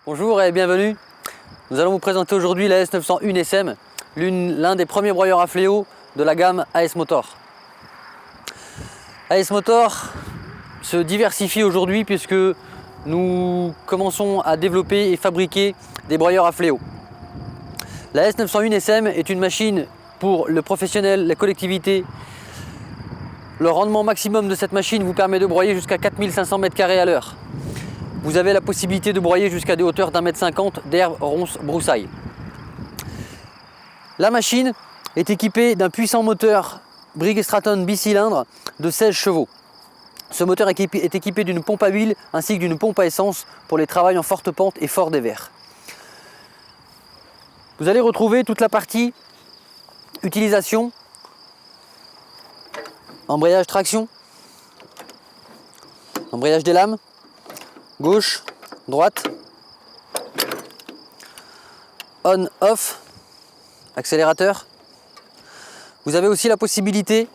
Bonjour et bienvenue. Nous allons vous présenter aujourd'hui la S901 SM, l'un des premiers broyeurs à fléau de la gamme AS Motor. AS Motor se diversifie aujourd'hui puisque nous commençons à développer et fabriquer des broyeurs à fléau. La S901 SM est une machine pour le professionnel, la collectivité. Le rendement maximum de cette machine vous permet de broyer jusqu'à 4500 m² à l'heure. Vous avez la possibilité de broyer jusqu'à des hauteurs d'1,50 m d'herbe, ronces, broussailles. La machine est équipée d'un puissant moteur Briggs Stratton bicylindre de 16 chevaux. Ce moteur est équipé d'une pompe à huile ainsi que d'une pompe à essence pour les travaux en forte pente et fort dévers. Vous allez retrouver toute la partie utilisation, embrayage traction, embrayage des lames, gauche, droite, on, off, accélérateur. Vous avez aussi la possibilité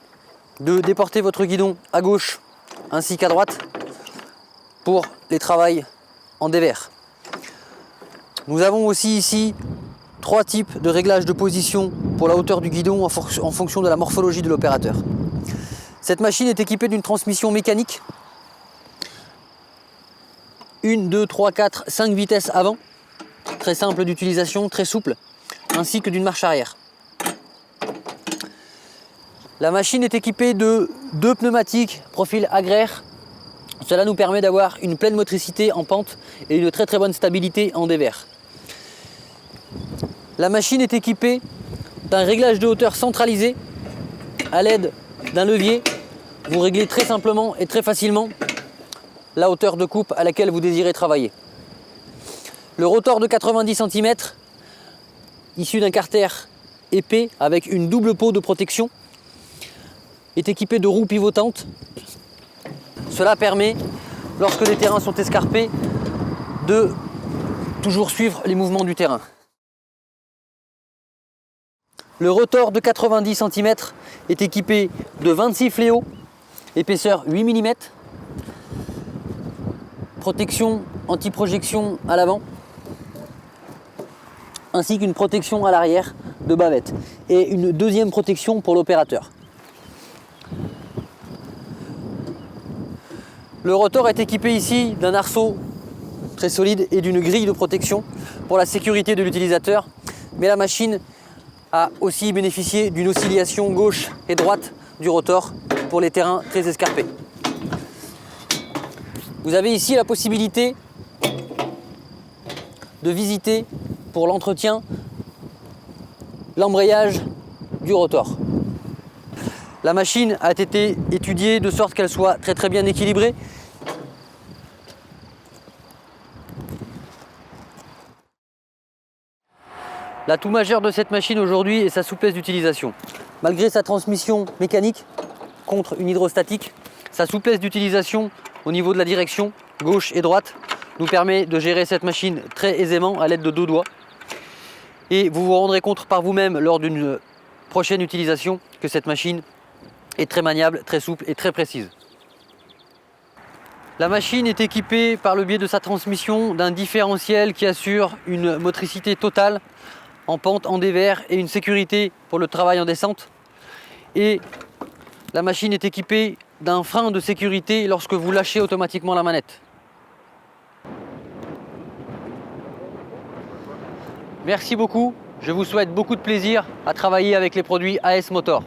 de déporter votre guidon à gauche ainsi qu'à droite pour les travaux en dévers. Nous avons aussi ici 3 types de réglages de position pour la hauteur du guidon en fonction de la morphologie de l'opérateur. Cette machine est équipée d'une transmission mécanique 1, 2, 3, 4, 5 vitesses avant, très simple d'utilisation, très souple, ainsi que d'une marche arrière. La machine est équipée de 2 pneumatiques profil agraire. Cela nous permet d'avoir une pleine motricité en pente et une très bonne stabilité en dévers. La machine est équipée d'un réglage de hauteur centralisé à l'aide d'un levier. Vous réglez très simplement et très facilement la hauteur de coupe à laquelle vous désirez travailler. Le rotor de 90 cm, issu d'un carter épais avec une double peau de protection, est équipé de roues pivotantes. Cela permet, lorsque les terrains sont escarpés, de toujours suivre les mouvements du terrain. Le rotor de 90 cm est équipé de 26 fléaux, épaisseur 8 mm, protection anti-projection à l'avant, ainsi qu'une protection à l'arrière de bavette et une deuxième protection pour l'opérateur. Le rotor est équipé ici d'un arceau très solide et d'une grille de protection pour la sécurité de l'utilisateur, mais la machine a aussi bénéficié d'une oscillation gauche et droite du rotor pour les terrains très escarpés. Vous avez ici la possibilité de visiter pour l'entretien l'embrayage du rotor. La machine a été étudiée de sorte qu'elle soit très bien équilibrée. L'atout majeur de cette machine aujourd'hui est sa souplesse d'utilisation. Malgré sa transmission mécanique contre une hydrostatique, sa souplesse d'utilisation au niveau de la direction, gauche et droite, nous permet de gérer cette machine très aisément à l'aide de 2 doigts. Et vous vous rendrez compte par vous-même lors d'une prochaine utilisation que cette machine est très maniable, très souple et très précise. La machine est équipée par le biais de sa transmission d'un différentiel qui assure une motricité totale en pente, en dévers et une sécurité pour le travail en descente. Et la machine est équipée d'un frein de sécurité lorsque vous lâchez automatiquement la manette. Merci beaucoup, je vous souhaite beaucoup de plaisir à travailler avec les produits AS Motor.